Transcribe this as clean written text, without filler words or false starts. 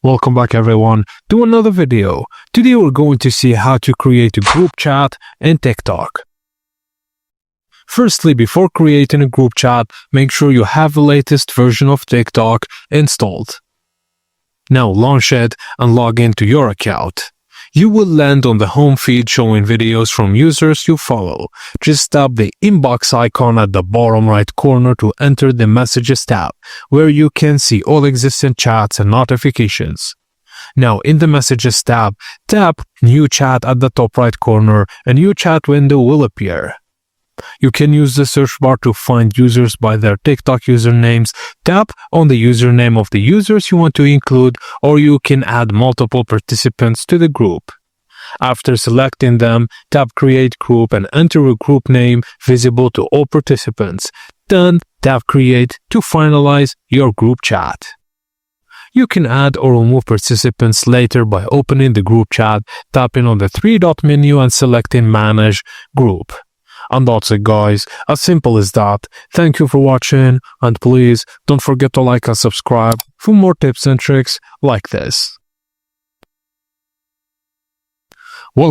Welcome back everyone to another video. Today we're going to see how to create a group chat in TikTok. Firstly, before creating a group chat, make sure you have the latest version of TikTok installed. Now launch it and log into your account. You will land on the home feed showing videos from users you follow. Just tap the inbox icon at the bottom right corner to enter the Messages tab, where you can see all existing chats and notifications. Now in the Messages tab, tap New Chat at the top right corner. A new chat window will appear. You can use the search bar to find users by their TikTok usernames. Tap on the username of the users you want to include, or you can add multiple participants to the group. After selecting them, tap Create Group and enter a group name visible to all participants. Then tap Create to finalize your group chat. You can add or remove participants later by opening the group chat, tapping on the three-dot menu and selecting Manage Group. And that's it guys, as simple as that. Thank you for watching, and please don't forget to like and subscribe for more tips and tricks like this.